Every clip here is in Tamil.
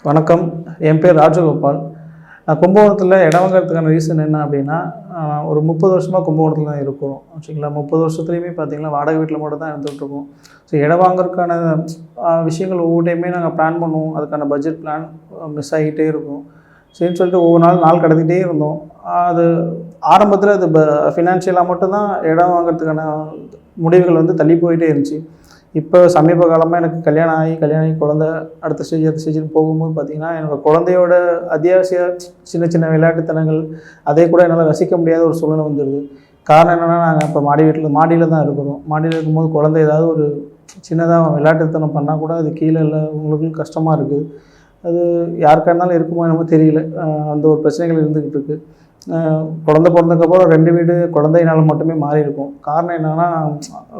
வணக்கம். என் பேர் ராஜகோபால். நான் கும்பகோணத்தில் இடம் வாங்குறதுக்கான ரீசன் என்ன அப்படின்னா, ஒரு 30 வருஷமாக கும்பகோணத்தில் தான் இருக்கிறோம். வச்சுங்களா, 30 வருஷத்துலேயுமே பார்த்தீங்கன்னா வாடகை வீட்டில் மட்டும் தான் இருந்துகிட்ருக்கோம். ஸோ இடம் வாங்குறதுக்கான விஷயங்கள் ஒவ்வொரு டைமே நாங்கள் பிளான் பண்ணுவோம். அதுக்கான பட்ஜெட் பிளான் மிஸ் ஆகிட்டே இருக்கும். சரின்னு சொல்லிட்டு ஒவ்வொரு நாள் கடத்திகிட்டே இருந்தோம். அது ஆரம்பத்தில் அது ஃபினான்ஷியலாக மட்டும்தான் இடம் வாங்குறதுக்கான முடிவுகள் தள்ளி போயிட்டே இருந்துச்சு. இப்போ சமீப காலமாக எனக்கு கல்யாணம் ஆகி குழந்தை அடுத்த ஸ்டேஜ்னு போகும்போது பார்த்திங்கன்னா, என்னோடய குழந்தையோட அத்தியாவசிய சின்ன சின்ன விளையாட்டுத்தனங்கள் அதே கூட என்னால் ரசிக்க முடியாத ஒரு சூழ்நிலை வந்துடுது. காரணம் என்னென்னா, நாங்கள் இப்போ மாடியில் தான் இருக்கிறோம். மாடியில் இருக்கும்போது குழந்தை ஏதாவது ஒரு சின்னதாக விளையாட்டுத்தனம் பண்ணால் கூட அது கீழே இல்லை, உங்களுக்கு கஷ்டமாக இருக்குது. அது யாருக்கா இருந்தாலும் இருக்குமோ என்னமோ தெரியல. அந்த ஒரு பிரச்சனைகள் இருந்துக்கிட்டு இருக்குது. குழந்தை பிறந்ததுக்கப்புறம் 2 வீடு குழந்தையினால் மட்டுமே மாறி இருக்கும். காரணம் என்னென்னா,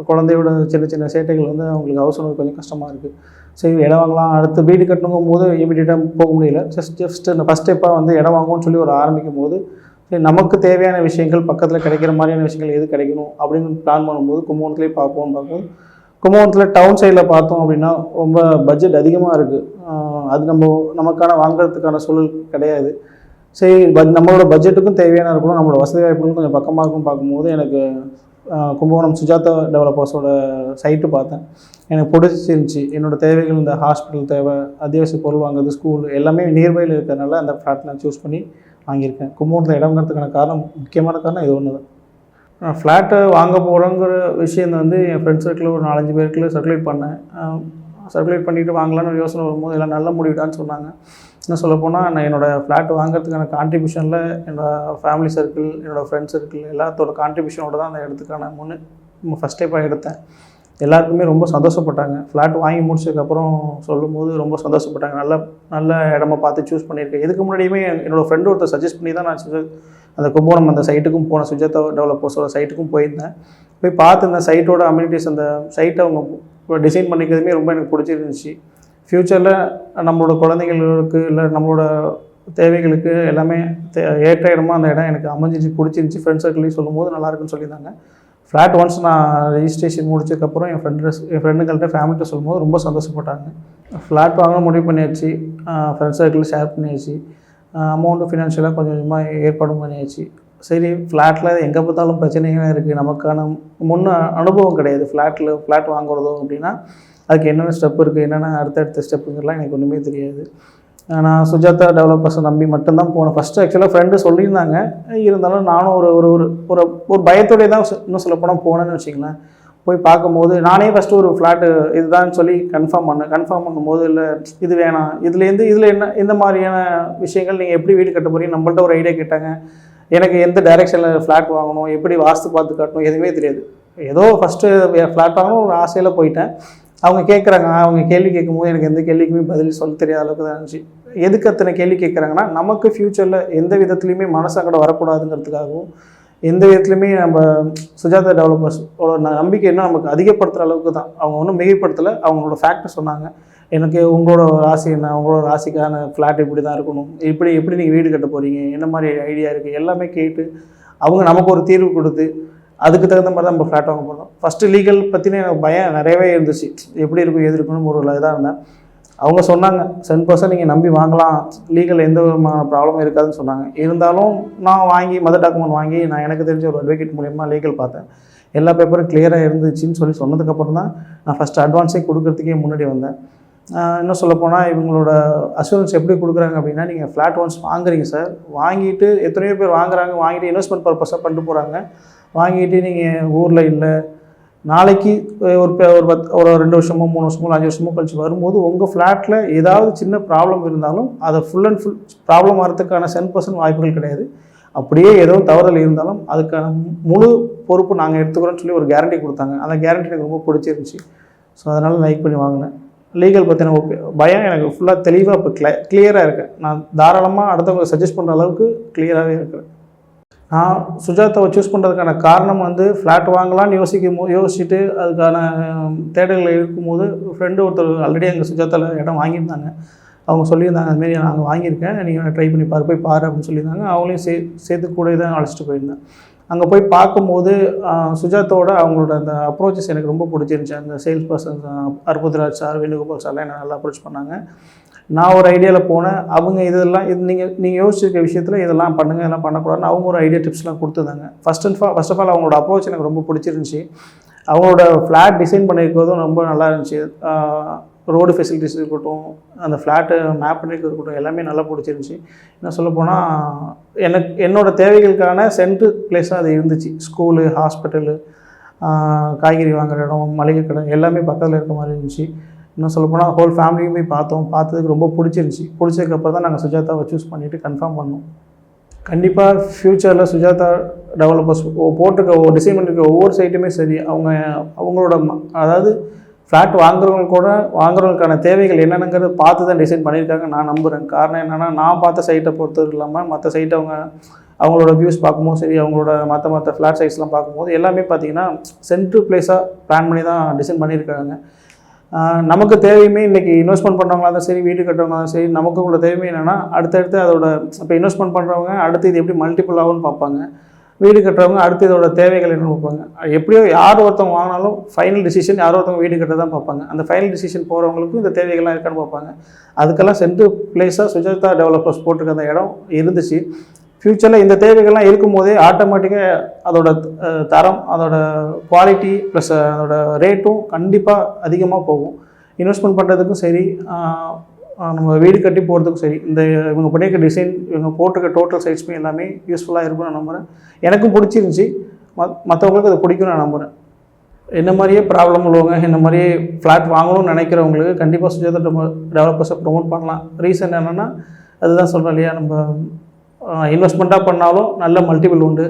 குழந்தையோட சின்ன சின்ன சேட்டைகள் அவங்களுக்கு ஹவுஸ் ஓனர் கொஞ்சம் கஷ்டமாக இருக்குது. சரி, இடம் வாங்கலாம், அடுத்து வீடு கட்டணுங்கும் போது இமீடியட்டாக போக முடியல. ஜஸ்ட் இந்த ஃபஸ்ட் ஸ்டெப்பாக இடம் வாங்குவோம்னு சொல்லி ஒரு ஆரம்பிக்கும் போது, சரி நமக்கு தேவையான விஷயங்கள் பக்கத்தில் கிடைக்கிற மாதிரியான விஷயங்கள் எது கிடைக்கணும் அப்படின்னு பிளான் பண்ணும்போது கும்பகோணத்துலேயே பார்க்கும்போது கும்பகோணத்தில் டவுன் சைடில் பார்த்தோம் அப்படின்னா ரொம்ப பட்ஜெட் அதிகமாக இருக்குது. அது நமக்கான வாங்குறதுக்கான சூழல் கிடையாது. சரி, நம்மளோட பட்ஜெட்டுக்கும் தேவையான இருக்கணும், நம்மளோட வசதி வாய்ப்புகளும் கொஞ்சம் பக்கமாக இருக்கும் பார்க்கும்போது எனக்கு கும்பகோணம் சுஜாதா டெவலப்பர்ஸோட சைட்டு பார்த்தேன். எனக்கு பிடிச்சிருந்துச்சி. என்னோடய தேவைகள் இந்த ஹாஸ்பிட்டல் தேவை, அத்தியாவசிய பொருள் வாங்குறது, ஸ்கூல் எல்லாமே நியர்பையில் இருக்கிறதுனால அந்த ஃப்ளாட் நான் சூஸ் பண்ணி வாங்கியிருக்கேன். கும்பகோணத்தில் இடங்கிறதுக்கான முக்கியமான காரணம் இது ஒன்று தான். ஃப்ளாட்டை வாங்க போகிறோங்கிற விஷயம் என் ஃப்ரெண்ட்ஸ் சர்க்கிளில் ஒரு 4-5 பேருக்குள்ள சர்க்குலேட் பண்ணேன். சர்க்குலேட் பண்ணிவிட்டு வாங்கலான்னு யோசனை வரும்போது எல்லாம் நல்ல முடிவுடான்னு சொன்னாங்க. இன்னும் சொல்லப்போனால், நான் என்னோடய ஃப்ளாட் வாங்குறதுக்கான கான்ட்ரிபியூஷனில் என்னோடய ஃபேமிலி சர்க்கிள், என்னோடய ஃப்ரெண்ட்ஸ் சர்க்கிள் எல்லாத்தோட கான்ட்ரிபியூஷனோட தான் அந்த இடத்துக்கான ஃபஸ்ட் ஸ்டெப்பாக எடுத்தேன். எல்லாருக்குமே ரொம்ப சந்தோஷப்பட்டாங்க. ஃப்ளாட் வாங்கி முடிச்சதுக்கப்புறம் சொல்லும்போது ரொம்ப சந்தோஷப்பட்டாங்க. நல்ல இடமா பார்த்து சூஸ் பண்ணியிருக்கேன். இதுக்கு முன்னாடியுமே என்னோடய ஃப்ரெண்டு ஒருத்தர் சஜஸ்ட் பண்ணி தான் நான் அந்த கும்பகோணம் அந்த சைட்டுக்கும் போனேன். சுஜாதா டெவலப்பர்ஸோட சைட்டுக்கும் போயிருந்தேன். போய் பார்த்து இந்த சைட்டோட அம்யூனிட்டிஸ், அந்த சைட்டை அவங்க டிசைன் பண்ணிக்கிறதுமே ரொம்ப எனக்கு பிடிச்சிருந்துச்சி. ஃப்யூச்சரில் நம்மளோட குழந்தைங்களுக்கு இல்லை நம்மளோட தேவைகளுக்கு எல்லாமே ஏற்ற இடமா அந்த இடம் எனக்கு அமைஞ்சிச்சு, பிடிச்சிருந்துச்சி. ஃப்ரெண்ட்ஸ் சர்க்கிளையும் சொல்லும்போது நல்லாயிருக்குன்னு சொல்லியிருந்தாங்க. ஃப்ளாட் ஒன்ஸ் நான் ரெஜிஸ்ட்ரேஷன் முடிச்சதுக்கப்புறம் என் ஃப்ரெண்டுங்கள்ட்ட ஃபேமிலிகிட்ட சொல்லும்போது ரொம்ப சந்தோஷப்பட்டாங்க. ஃப்ளாட் வாங்க முடிவு பண்ணியாச்சு. ஃப்ரெண்ட்ஸ் சர்க்கிளில் ஷேர் பண்ணியாச்சு. அமௌண்ட்டு ஃபினான்ஷியலாக கொஞ்சம் கொஞ்சமாக ஏற்பாடும் பண்ணியாச்சு. சரி, ஃப்ளாட்டில் எங்கே பார்த்தாலும் பிரச்சனைகள் இருக்குது. நமக்கான அனுபவம் கிடையாது. ஃப்ளாட் வாங்குறதோ அப்படின்னா அதுக்கு என்னென்ன ஸ்டெப் இருக்குது, என்னென்ன அடுத்தடுத்த ஸ்டெப்புங்கெல்லாம் எனக்கு ஒன்றுமே தெரியாது. நான் சுஜாதா டெவலப்பர்ஸை நம்பி மட்டும்தான் போனேன். ஃபஸ்ட்டு ஆக்சுவலாக ஃப்ரெண்டு சொல்லியிருந்தாங்க. இருந்தாலும் நானும் ஒரு ஒரு ஒரு ஒரு பயத்தோடய தான் இன்னும் சொல்லப்போனால் போனேன்னு வச்சுங்களேன். போய் பார்க்கும்போது நானே ஃபஸ்ட்டு ஒரு ஃப்ளாட்டு இதுதான் சொல்லி கன்ஃபார்ம் பண்ணும்போது, இல்லை இது வேணாம், இதில் என்ன இந்த மாதிரியான விஷயங்கள் நீங்கள் எப்படி வீடு கட்ட போகிறீங்க, நம்மள்ட்ட ஒரு ஐடியா கேட்டாங்க. எனக்கு எந்த டைரெக்ஷனில் ஃப்ளாட் வாங்கணும், எப்படி வாஸ்து பார்த்து காட்டணும், எதுவுமே தெரியாது. ஏதோ ஃபஸ்ட்டு ஃப்ளாட் வாங்கணும் ஒரு ஆசையில் போயிட்டேன். அவங்க கேட்குறாங்க, அவங்க கேள்வி கேட்கும்போது எனக்கு எந்த கேள்விக்குமே பதில் சொல்ல தெரியாத அளவுக்கு தான் இருந்துச்சு. எதுக்கு அத்தனை கேள்வி கேட்குறாங்கன்னா, நமக்கு ஃப்யூச்சரில் எந்த விதத்துலையுமே மனசங்கடம் வரக்கூடாதுங்கிறதுக்காகவும், எந்த விதத்துலையுமே நம்ம சுஜாதா டெவலப்பர்ஸோட நம்பிக்கை என்ன நமக்கு அதிகப்படுத்துகிற அளவுக்கு தான். அவங்க ஒன்றும் மிகைப்படுத்தலை. அவங்களோட ஃபேக்டர் சொன்னாங்க. எனக்கு உங்களோட ராசி என்ன, உங்களோட ராசிக்கான ஃப்ளாட் இப்படி தான் இருக்கணும், எப்படி நீங்கள் வீடு கட்ட போகிறீங்க, என்ன மாதிரி ஐடியா இருக்குது, எல்லாமே கேட்டு அவங்க நமக்கு ஒரு தீர்வு கொடுத்து அதுக்கு தகுந்த மாதிரி தான் நம்ம ஃப்ளாட் வாங்க போகிறோம். ஃபஸ்ட்டு லீகல் பற்றின எனக்கு பயம் நிறையவே இருந்துச்சு. எப்படி இருக்கும் எது இருக்குன்னு ஒரு இதாக இருந்தேன். அவங்க சொன்னாங்க 100% நீங்கள் நம்பி வாங்கலாம், லீகல் எந்த விதமான ப்ராப்ளமும் இருக்காதுன்னு சொன்னாங்க. இருந்தாலும் நான் வாங்கி மதர் டாக்குமெண்ட் வாங்கி நான் எனக்கு தெரிஞ்ச ஒரு அட்வொகேட் மூலியமாக லீகல் பார்த்தேன். எல்லா பேப்பரும் கிளியராக இருந்துச்சுன்னு சொன்னதுக்கப்புறம் தான் நான் ஃபஸ்ட்டு அட்வான்ஸே கொடுக்கறதுக்கே முன்னாடி வந்தேன். இன்னும் சொல்லப்போனால் இவங்களோட அஷூரன்ஸ் எப்படி கொடுக்குறாங்க அப்படின்னா, நீங்கள் ஃப்ளாட் ஒன்ஸ் வாங்குறீங்க சார், வாங்கிட்டு எத்தனையோ பேர் வாங்கிட்டு இன்வெஸ்ட்மெண்ட் பர்பஸாக பண்ணிட்டு போகிறாங்க. வாங்கிட்டு நீங்கள் ஊரில் இல்லை, நாளைக்கு ஒரு 2 வருஷமோ 3 வருஷமோ 5 வருஷமோ கழிச்சு வரும்போது உங்கள் ஃப்ளாட்டில் ஏதாவது சின்ன ப்ராப்ளம் இருந்தாலும் அதை ஃபுல் அண்ட் ஃபுல் ப்ராப்ளம் வரதுக்கான 100% வாய்ப்புகள் கிடையாது. அப்படியே ஏதோ தவறுதல் இருந்தாலும் அதுக்கான முழு பொறுப்பு நாங்கள் எடுத்துக்கிறோன்னு சொல்லி ஒரு கேரண்டி கொடுத்தாங்க. அந்த கேரண்டி எனக்கு ரொம்ப பிடிச்சிருந்துச்சி. ஸோ அதனால் லைக் பண்ணி வாங்கினேன். லீகல் பற்றின பயம் எனக்கு ஃபுல்லாக தெளிவாக இப்போ கிளியராக இருக்கேன். நான் தாராளமாக அடுத்தவங்க சஜஸ்ட் பண்ணுற அளவுக்கு கிளியராகவே இருக்கிறேன். நான் சுஜாதாவை சூஸ் பண்ணுறதுக்கான காரணம் ஃப்ளாட் வாங்கலான்னு யோசிச்சுட்டு அதுக்கான தேடல்கள் இருக்கும்போது ஃப்ரெண்டு ஒருத்தர் ஆல்ரெடி அங்கே சுஜாதாவில் இடம் வாங்கியிருந்தாங்க. அவங்க சொல்லியிருந்தாங்க, அதுமாரி நாங்கள் வாங்கியிருக்கேன், நீங்கள் ட்ரை பண்ணி போய் பாரு அப்படின்னு சொல்லியிருந்தாங்க. அவங்களையும் சேர்த்து கூட தான் அழைச்சிட்டு போயிருந்தேன். அங்கே போய் பார்க்கும்போது சுஜாதாவோட அவங்களோட அந்த அப்ரோச்சஸ் எனக்கு ரொம்ப பிடிச்சிருந்துச்சி. அந்த sales persons Arputharaj sir, Venugopal சார்லாம் என்ன நல்லா அப்ரோச் பண்ணாங்க. நான் ஒரு ஐடியாவில் போனேன். அவங்க இதெல்லாம் நீங்கள் யோசிச்சிருக்க விஷயத்தில் இதெல்லாம் பண்ணுங்கள், இதெல்லாம் பண்ணக்கூடாதுன்னு அவங்க ஒரு ஐடியா டிப்ஸ்லாம் கொடுத்துருந்தாங்க. ஃபர்ஸ்ட் ஆஃப் ஆல் அவங்களோட அப்ரோச் எனக்கு ரொம்ப பிடிச்சிருந்துச்சி. அவங்களோட ஃப்ளாட் டிசைன் பண்ணியிருக்கிறதும் ரொம்ப நல்லா இருந்துச்சு. ரோடு ஃபெசிலிட்டிஸ் இருக்கட்டும், அந்த ஃப்ளாட்டு மேப் பண்ணியிருக்கிறது இருக்கட்டும், எல்லாமே நல்லா பிடிச்சிருந்துச்சி. என்ன சொல்லப்போனால் என்னோடய தேவைகளுக்கான சென்ட்ரு பிளேஸாக அது இருந்துச்சு. ஸ்கூலு, ஹாஸ்பிட்டலு, காய்கறி வாங்குகிற இடம், மளிகை கடை எல்லாமே பக்கத்தில் இருக்க மாதிரி இருந்துச்சு. இன்னும் சொல்லப்போனால் ஹோல் ஃபேமிலியும் போய் பார்த்தோம். பார்த்ததுக்கு ரொம்ப பிடிச்சிருந்துச்சி. பிடிச்சதுக்கப்புறம் தான் நாங்கள் சுஜாதாவை சூஸ் பண்ணிவிட்டு கன்ஃபார்ம் பண்ணோம். கண்டிப்பாக ஃப்யூச்சரில் சுஜாதா டெவலப்பர்ஸ் போட்டிருக்க டிசைன் பண்ணியிருக்க ஒவ்வொரு சைட்டுமே சரி, அவங்களோட அதாவது ஃப்ளாட் வாங்குறவங்களுக்கான தேவைகள் என்னென்னங்கிறது பார்த்து தான் டிசைன் பண்ணியிருக்காங்க நான் நம்புகிறேன். காரணம் என்னென்னா, நான் பார்த்த சைட்டை பொறுத்தது இல்லாமல் மற்ற சைட்டை அவங்களோட வியூஸ் பார்க்கும்போது சரி, அவங்களோட மற்ற ஃப்ளாட் சைட்ஸ்லாம் பார்க்கும்போது எல்லாமே பார்த்திங்கன்னா சென்ட்ரு பிளேஸாக பிளான் பண்ணி தான் டிசைன் பண்ணியிருக்காங்க. நமக்கு தேவையுமே இன்றைக்கி இன்வெஸ்ட்மெண்ட் பண்ணுறவங்களா இருந்தாலும் சரி, வீடு கட்டுறவங்களா இருந்தாலும் சரி, நமக்கு உள்ள தேவையுமே என்னென்னா அடுத்தடுத்து அதோட இப்போ இன்வெஸ்ட்மெண்ட் பண்ணுறவங்க அடுத்து இது எப்படி மல்டிபிள் ஆகும்னு பார்ப்பாங்க. வீடு கட்டுறவங்க அடுத்து இதோட தேவைகள் என்னென்னு பார்ப்பாங்க. எப்படியோ யார் ஒருத்தவங்க வாங்கினாலும் ஃபைனல் டிசிஷன் யாரோ ஒருத்தவங்க வீடு கட்ட தான் பார்ப்பாங்க. அந்த ஃபைனல் டிசிஷன் போகிறவங்களுக்கும் இந்த தேவைகள்லாம் இருக்கான்னு பார்ப்பாங்க. அதுக்கெல்லாம் சென்ட்ரு பிளேஸாக சுஜாதா டெவலப்பர்ஸ் போட்டிருக்க அந்த இடம் இருந்துச்சு. ஃப்யூச்சரில் இந்த தேவைகள்லாம் இருக்கும்போதே ஆட்டோமேட்டிக்காக அதோட தரம், அதோட குவாலிட்டி ப்ளஸ் அதோட ரேட்டும் கண்டிப்பாக அதிகமாக போகும். இன்வெஸ்ட்மெண்ட் பண்ணுறதுக்கும் சரி, நம்ம வீடு கட்டி போகிறதுக்கும் சரி, இவங்க பண்ணியிருக்க டிசைன், இவங்க போட்டிருக்க டோட்டல் சைட்ஸுமே எல்லாமே யூஸ்ஃபுல்லாக இருக்கும்னு நான் நம்புகிறேன். எனக்கும் பிடிச்சிருந்துச்சி, மற்றவங்களுக்கு அது பிடிக்கும்னு நான் நம்புகிறேன். என்ன மாதிரியே ப்ராப்ளம் உள்ளவங்க, இந்த மாதிரியே ஃப்ளாட் வாங்கணும்னு நினைக்கிறவங்களுக்கு கண்டிப்பாக சுஜாதா டெவலப்பர்ஸை ப்ரொமோட் பண்ணலாம். ரீசன் என்னென்னா, அதுதான் சொல்கிறேன் இல்லையா, நம்ம இன்வெஸ்ட்மெண்ட்டாக பண்ணாலும் நல்ல மல்டிபிள் உண்டு,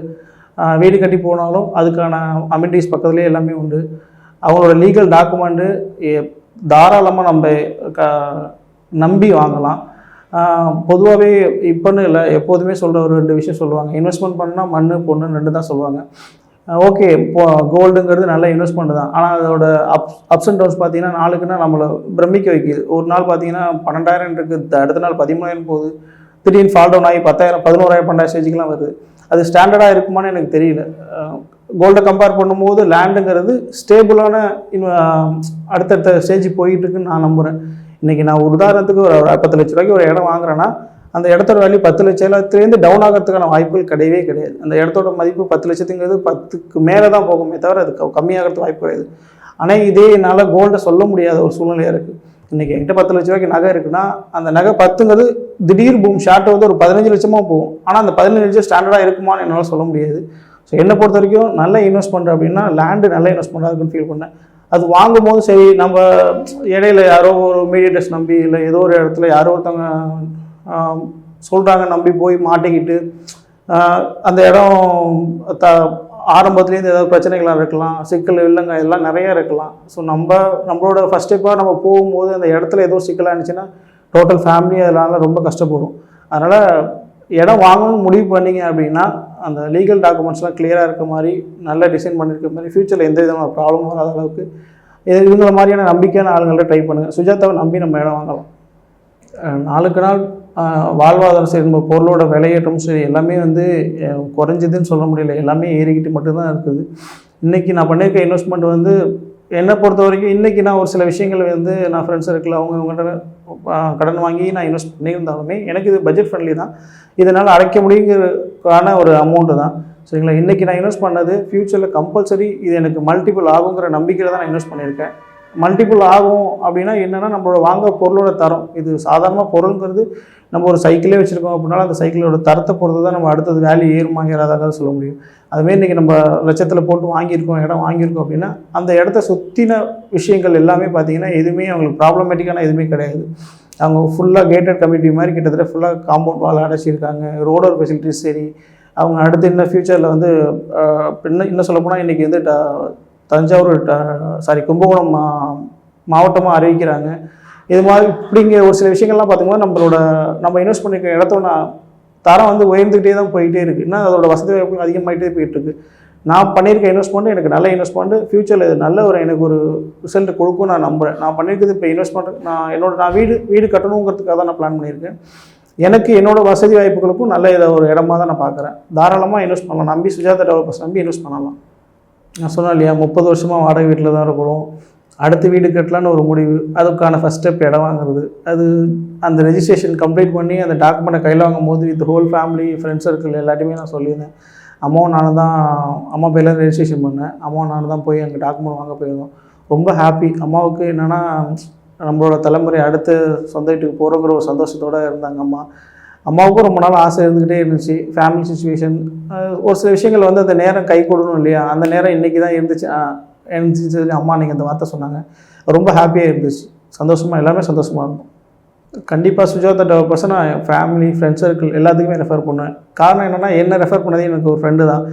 வீடு கட்டி போனாலும் அதுக்கான அமெனிட்டிஸ் பக்கத்துலேயே எல்லாமே உண்டு. அவங்களோட லீகல் டாக்குமெண்ட்டு தாராளமாக நம்ம நம்பி வாங்கலாம். பொதுவாகவே இப்போன்னு இல்லை, எப்போதுமே சொல்கிற ஒரு 2 விஷயம் சொல்லுவாங்க. இன்வெஸ்ட்மெண்ட் பண்ணால் மண் பொண்ணு 2 தான் சொல்லுவாங்க. ஓகே, இப்போ கோல்டுங்கிறது நல்ல இன்வெஸ்ட்மெண்ட் தான். ஆனால் அதோட அப்ஸ் அண்ட் டவுன்ஸ் பார்த்தீங்கன்னா நாளுக்கு நாள் நம்மளை பிரமிக்க வைக்கிது. ஒரு நாள் பார்த்தீங்கன்னா 12,000 இருக்குது, அடுத்த நாள் 13,000 போகுது, திடீர்னு ஃபால் டவுன் ஆகி 10,000, 11,000, 12,000 ஸ்டேஜுக்கெலாம் வருது. அது ஸ்டாண்டர்டாக இருக்குமான்னு எனக்கு தெரியல. கோல்டை கம்பேர் பண்ணும்போது லேண்டுங்கிறது ஸ்டேபிளான அடுத்தடுத்த ஸ்டேஜ் போயிட்டு இருக்குன்னு நான் நம்புகிறேன். இன்றைக்கி நான் ஒரு உதாரணத்துக்கு ஒரு 10 லட்ச ரூபாய்க்கு ஒரு இடம் வாங்குறேன்னா, அந்த இடத்தோட வேல்யூ 10 லட்சத்துலேருந்து டவுன் ஆகிறதுக்கான வாய்ப்புகள் கிடையவே கிடையாது. அந்த இடத்தோட மதிப்பு 10 லட்சத்துங்கிறது 10க்கு மேலே தான் போகுமே தவிர அது கம்மியாகிறது வாய்ப்பு கிடையாது. ஆனால் இதே என்னால் கோல்டை சொல்ல முடியாத ஒரு சூழ்நிலையாக இருக்குது. இன்றைக்கி என்கிட்ட 10 லட்ச ரூபாய்க்கு நகை இருக்குன்னா, அந்த நகை 10ங்கிறது திடீர் பூம் ஷார்ட் ஒரு 15 லட்சமாக போகும். ஆனால் அந்த 15 லட்சம் ஸ்டாண்டர்டாக இருக்குமான்னு என்னால் சொல்ல முடியாது. ஸோ என்னை பொறுத்த வரைக்கும் நல்ல இன்வெஸ்ட்மெண்ட் அப்படின்னா லேண்டு நல்ல இன்வெஸ்ட்மெண்ட்டாக இருக்குன்னு ஃபீல் பண்ணேன். அது வாங்கும்போது சரி, நம்ம இடையில யாரோ ஒரு மீடியேட்டர்ஸ் நம்பி, இல்லை ஏதோ ஒரு இடத்துல யாரோ ஒருத்தவங்க சொல்கிறாங்க நம்பி போய் மாட்டிக்கிட்டு அந்த இடம் ஆரம்பத்துலேருந்து ஏதாவது பிரச்சனைகளாக இருக்கலாம், சிக்கல் இல்லைங்க இதெல்லாம் நிறையா இருக்கலாம். ஸோ நம்மளோட ஃபஸ்ட் ஸ்டெப்பாக நம்ம போகும்போது அந்த இடத்துல ஏதோ சிக்கலாக இருந்துச்சுன்னா டோட்டல் ஃபேமிலி அதனால் ரொம்ப கஷ்டப்படும். அதனால் இடம் வாங்கணும்னு முடிவு பண்ணிங்க அப்படின்னா அந்த லீகல் டாக்குமெண்ட்ஸ்லாம் கிளியராக இருக்க மாதிரி, நல்ல டிசைன் பண்ணியிருக்க மாதிரி, ஃப்யூச்சரில் எந்த விதமான ப்ராப்ளமும் வராத அளவுக்கு இவங்கள மாதிரியான நம்பிக்கையான ஆளுங்கள்ட்ட ட்ரை பண்ணுங்கள். சுஜாதாவை நம்பி நம்ம இடம் வாங்கலாம். நாளுக்கு நாள் வாழ்வாதாரம் சரி, நம்ம பொருளோட விலையேற்றம் சரி எல்லாமே குறைஞ்சதுன்னு சொல்ல முடியல, எல்லாமே ஏறிக்கிட்டு மட்டும்தான் இருக்குது. இன்றைக்கி நான் பண்ணியிருக்க இன்வெஸ்ட்மெண்ட் என்னை பொறுத்த வரைக்கும் இன்றைக்கி நான் ஒரு சில விஷயங்கள் நான் ஃப்ரெண்ட்ஸ் சர்க்கிள் அவங்ககிட்ட கடன் வாங்கி நான் இன்வெஸ்ட் பண்ணியிருந்தாலுமே எனக்கு இது பட்ஜெட் ஃப்ரெண்ட்லி தான். இதனால் அடைக்க முடியுங்கிறதுக்கான ஒரு அமௌண்ட்டு தான். சரிங்களா, இன்றைக்கி நான் இன்வெஸ்ட் பண்ணது ஃப்யூச்சரில் கம்பல்சரி இது எனக்கு மல்டிபிள் ஆகுங்கிற நம்பிக்கையில் தான் நான் இன்வெஸ்ட் பண்ணியிருக்கேன். மல்டிபிள் ஆகும் அப்படின்னா என்னென்னா, நம்மளோட வாங்க பொருளோட தரம், இது சாதாரண பொருளுங்கிறது நம்ம ஒரு சைக்கிளே வச்சுருக்கோம் அப்படின்னாலும் அந்த சைக்கிளோட தரத்தை பொறுத்து தான் நம்ம அடுத்தது வேல்யூ ஏறுமா ஏறாதாக சொல்ல முடியும். அதுமாரி இன்றைக்கி நம்ம லட்சத்தில் போட்டு வாங்கியிருக்கோம், இடம் வாங்கியிருக்கோம் அப்படின்னா அந்த இடத்த சுற்றின விஷயங்கள் எல்லாமே பார்த்திங்கன்னா எதுவுமே அவங்களுக்கு ப்ராப்ளமேட்டிக்கான எதுவுமே கிடையாது. அவங்க ஃபுல்லாக கேட்டட் கம்யூனிட்டி மாதிரி கிட்டத்தட்ட ஃபுல்லாக காம்பவுண்ட் வால் அடைச்சிருக்காங்க. ரோடோர் ஃபெசிலிட்டிஸ் சரி, அவங்க அடுத்து இன்னும் ஃப்யூச்சரில் இன்னும் சொல்லப்போனால் இன்றைக்கி தஞ்சாவூர் கும்பகோணம் மாவட்டமாக அறிவிக்கிறாங்க. இது மாதிரி இப்படிங்கிற ஒரு சில விஷயங்கள்லாம் பார்த்திங்கன்னா நம்ம இன்வெஸ்ட் பண்ணியிருக்க இடத்தோட தரம் உயர்ந்துக்கிட்டே தான் போயிட்டே இருக்குது. இன்னும் அதோட வசதி வாய்ப்புகள் அதிகமாகிட்டே போயிட்டுருக்கு. நான் பண்ணியிருக்க இன்வெஸ்ட்மெண்ட்டு எனக்கு நல்ல இன்வெஸ்ட்மெண்ட்டு, ஃப்யூச்சரில் இது நல்ல எனக்கு ஒரு ரிசல்ட் கொடுக்கும் நான் நம்புகிறேன். நான் பண்ணியிருக்கிறது இப்போ இன்வெஸ்ட்மெண்ட் நான் வீடு கட்டணுங்கிறதுக்காக தான் நான் பிளான் பண்ணியிருக்கேன். எனக்கு என்னோடய வசதி வாய்ப்புகளுக்கும் நல்ல ஒரு இடமா தான் நான் பார்க்குறேன். தாராளமாக இன்வெஸ்ட் பண்ணலாம். நம்பி சுஜாதா டெவலப்பர்ஸ் நம்பி இன்வெஸ்ட் பண்ணலாம். நான் சொன்னேன் இல்லையா, 30 வருஷமாக வாடகை வீட்டில் தான் இருக்கிறோம். அடுத்த வீடு கட்டலான்னு ஒரு முடிவு, அதுக்கான ஃபஸ்ட் ஸ்டெப் இடம் வாங்குறது. அது அந்த ரெஜிஸ்ட்ரேஷன் கம்ப்ளீட் பண்ணி அந்த டாக்குமெண்ட்டை கையில் வாங்கும்போது with whole family friends circle எல்லாத்தையுமே நான் சொல்லியிருந்தேன். அம்மாவும் நானும் தான் அம்மா பேரில் ரெஜிஸ்ட்ரேஷன் பண்ணேன். அம்மாவும் நானும் தான் போய் அங்கே டாக்குமெண்ட் வாங்க போயிருந்தோம். ரொம்ப ஹாப்பி. அம்மாவுக்கு என்னென்னா நம்மளோட தலைமுறை அடுத்த சொந்த வீட்டுக்கு போகிறோங்கிற ஒரு சந்தோஷத்தோடு இருந்தாங்க அம்மா. அம்மாவுக்கும் ரொம்ப நாள் ஆசை இருந்துக்கிட்டே இருந்துச்சு. ஃபேமிலி சுச்சுவேஷன் ஒரு சில விஷயங்கள் வந்து அந்த நேரம் கை கொடுக்கணும் இல்லையா, அந்த நேரம் இன்றைக்கி தான் இருந்துச்சு. எனக்கு அம்மா நீங்கள் அந்த வார்த்தை சொன்னாங்க, ரொம்ப ஹாப்பியாக இருந்துச்சு. சந்தோஷமாக எல்லாருமே சந்தோஷமாக இருந்தோம். கண்டிப்பாக சுஜாதா டெவலப்பர்ஸை நான் என் ஃபேமிலி ஃப்ரெண்ட்ஸ் சர்க்கிள் எல்லாத்துக்குமே ரெஃபர் பண்ணுவேன். காரணம் என்னென்னா, என்ன ரெஃபர் பண்ணதே எனக்கு ஒரு ஃப்ரெண்டு தான்.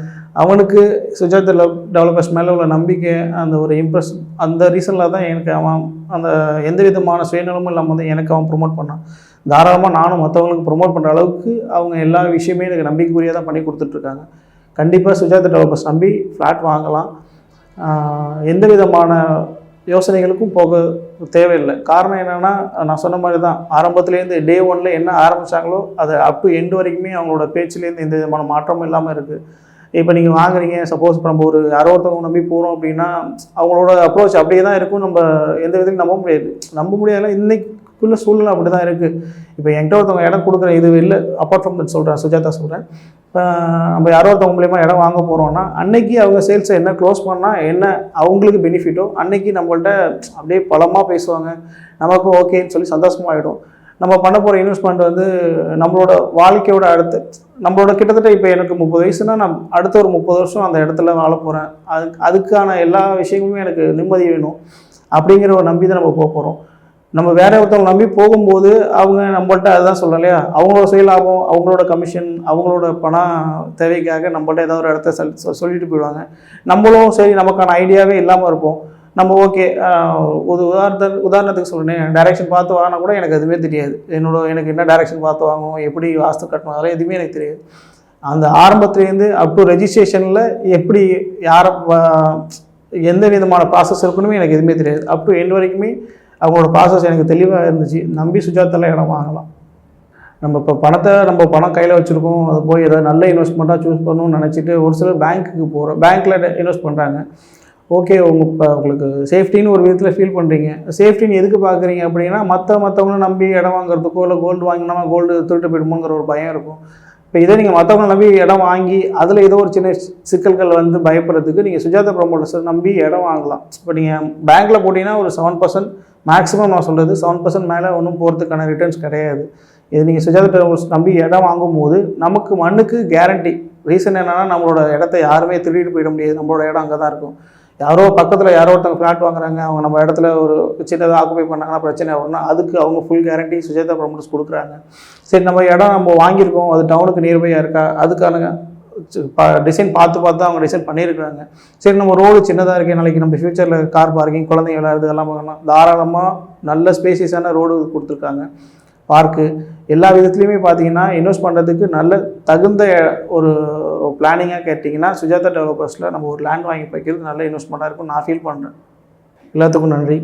அவனுக்கு சுஜாதா டெவலப்பர்ஸ் மேலே உள்ள நம்பிக்கை, அந்த ஒரு இம்ப்ரெஸ், அந்த ரீசனில் தான் எனக்கு அவன் அந்த எந்த விதமான சுயநலமும் இல்லாமல் வந்து எனக்கு அவன் ப்ரொமோட் பண்ணான். தாராளமாக நானும் மற்றவங்களுக்கு ப்ரொமோட் பண்ணுற அளவுக்கு அவங்க எல்லா விஷயமே எனக்கு நம்பிக்கைக்குரியாக தான் பண்ணி கொடுத்துட்ருக்காங்க. கண்டிப்பாக சுஜாதா டெவலப்பர்ஸ் நம்பி ஃப்ளாட் வாங்கலாம். எந்த விதமான யோசனைகளுக்கும் போக தேவையில்லை. காரணம் என்னென்னா, நான் சொன்ன மாதிரி தான், ஆரம்பத்துலேருந்து டே 1ல் என்ன ஆரம்பித்தாங்களோ அது அப் டு எண்டு வரைக்குமே அவங்களோட பேச்சுலேருந்து எந்த விதமான மாற்றமும் இல்லாமல் இருக்குது. இப்போ நீங்கள் வாங்குறீங்க, சப்போஸ் இப்போ நம்ம ஒரு யாரோ ஒருத்தவங்க நம்பி போகிறோம் அப்படின்னா அவங்களோட அப்ரோச் அப்படியே தான் இருக்கும். நம்ம எந்த விதத்துலையும் நம்ப முடியாதுல. இன்றைக்குள்ள சூழ்நிலை அப்படி தான் இருக்குது. இப்போ என்கிட்ட ஒருத்தவங்க இடம் கொடுக்குறேன், இது இல்லை அப்பார்ட் ஃப்ரம் தட் சொல்கிறேன், சுஜாதா சொல்கிறேன். இப்போ நம்ம யாரோ ஒருத்தவங்க மூலியமா இடம் வாங்க போகிறோன்னா அன்னைக்கு அவங்க சேல்ஸை என்ன க்ளோஸ் பண்ணால் என்ன அவங்களுக்கு பெனிஃபிட்டோ அன்னைக்கு நம்மள்ட்ட அப்படியே பலமாக பேசுவாங்க. நமக்கு ஓகேன்னு சொல்லி சந்தோஷமாகிடும். நம்ம பண்ண போகிற இன்வெஸ்ட்மெண்ட் வந்து நம்மளோட வாழ்க்கையோட நம்மளோட கிட்டத்தட்ட இப்போ எனக்கு 30 வயசுனா நான் அடுத்த ஒரு 30 வருஷம் அந்த இடத்துல வாழ போகிறேன். அதுக்கான எல்லா விஷயங்களுமே எனக்கு நிம்மதி வேணும். அப்படிங்கிற ஒரு நம்பி தான் நம்ம போக போகிறோம். நம்ம வேற ஒருத்தவங்க நம்பி போகும்போது அவங்க நம்மள்ட்ட அதுதான் சொல்கிறோம் இல்லையா, அவங்களோட சுயலாபம், அவங்களோட கமிஷன், அவங்களோட பண தேவைக்காக நம்மள்ட்ட ஏதாவது ஒரு இடத்த சொல்லிட்டு போயிடுவாங்க. நம்மளும் சரி நமக்கான ஐடியாவே இல்லாமல் இருப்போம். நம்ம ஓகே, ஒரு உதாரணத்துக்கு சொல்கிறேன், டைரெக்ஷன் பார்த்து வாங்கினா கூட எனக்கு எதுவுமே தெரியாது. எனக்கு என்ன டைரெக்ஷன் பார்த்து வாங்கணும், எப்படி வாஸ்து கட்டணும், அதெல்லாம் எதுவுமே எனக்கு தெரியாது. அந்த ஆரம்பத்துலேருந்து அப் டு ரெஜிஸ்ட்ரேஷனில் எப்படி எந்த விதமான ப்ராசஸ் இருக்குன்னு எனக்கு எதுவுமே தெரியாது. அப் டு எண்ட் வரைக்குமே அவங்களோட ப்ராசஸ் எனக்கு தெளிவாக இருந்துச்சு. நம்பி சுஜாதாவில் இடம் வாங்கலாம். நம்ம இப்போ பணம் கையில் வச்சுருக்கோம், அது போய் ஏதாவது நல்ல இன்வெஸ்ட்மெண்ட்டாக சூஸ் பண்ணணும்னு நினச்சிட்டு ஒரு சிலர் பேங்க்குக்கு போகிறோம், பேங்க்கில் இன்வெஸ்ட் பண்ணுறாங்க. ஓகே, உங்களுக்கு சேஃப்டின்னு ஒரு விதத்தில் ஃபீல் பண்ணுறீங்க. சேஃப்டின்னு எதுக்கு பார்க்குறீங்க அப்படின்னா, மற்றவங்கள நம்பி இடம் வாங்குறதுக்கோ இல்லை கோல்டு வாங்கினோம்னா கோல்டு திருட்டு போயிடுமோங்கிற ஒரு பயம் இருக்கும். இப்போ இதே நீங்கள் மற்றவங்களை நம்பி இடம் வாங்கி அதில் ஏதோ ஒரு சின்ன சிக்கல்கள் வந்து பயப்படுறதுக்கு நீங்கள் சுஜாதா ப்ரொமோட்டர்ஸை நம்பி இடம் வாங்கலாம். இப்போ நீங்கள் பேங்க்கில் போட்டிங்கன்னா ஒரு 7% மேக்ஸிமம், நான் சொல்கிறது 7% மேலே ஒன்றும் போகிறதுக்கான ரிட்டர்ன்ஸ் கிடையாது. இது நீங்கள் சுஜாதா ப்ரொமோட்டர்ஸ் நம்பி இடம் வாங்கும்போது நமக்கு மண்ணுக்கு கேரண்டி. ரீசன் என்னென்னா, நம்மளோட இடத்த யாருமே திருடிட்டு போயிட முடியாது. நம்மளோட இடம் அங்கே தான் இருக்கும். பக்கத்தில் யாரோ ஒருத்தவங்க ஃப்ளாட் வாங்குறாங்க, அவங்க நம்ம இடத்துல ஒரு சின்னதாக ஆக்குபை பண்ணாங்கன்னா பிரச்சனை வரும்னா அதுக்கு அவங்க ஃபுல் கேரண்டி சுஜாதா ப்ரொமோட்டர்ஸ் கொடுக்குறாங்க. சரி, நம்ம இடம் நம்ம வாங்கியிருக்கோம், அது டவுனுக்கு நியர்பையாக இருக்கா, அதுக்கான டிசைன் பார்த்து அவங்க டிசைன் பண்ணியிருக்கிறாங்க. சரி, நம்ம ரோடு சின்னதாக இருக்கே, நாளைக்கு நம்ம ஃப்யூச்சரில் கார் பார்க்கிங், குழந்தைங்க விளையாடுறது இதெல்லாம் பார்க்கணும், தாராளமாக நல்ல ஸ்பேசியஸான ரோடு கொடுத்துருக்காங்க. பார்க்கு எல்லா விதத்துலையுமே பார்த்தீங்கன்னா இன்வெஸ்ட் பண்ணுறதுக்கு நல்ல தகுந்த ஒரு பிளானிங்காக கேட்டிங்கன்னா சுஜாதா டெவலப்பர்ஸில் நம்ம ஒரு லேண்ட் வாங்கி வைக்கிறது நல்ல இன்வெஸ்ட்மெண்ட்டாக இருக்கும் நான் ஃபீல் பண்ணுறேன். எல்லாத்துக்கும் நன்றி.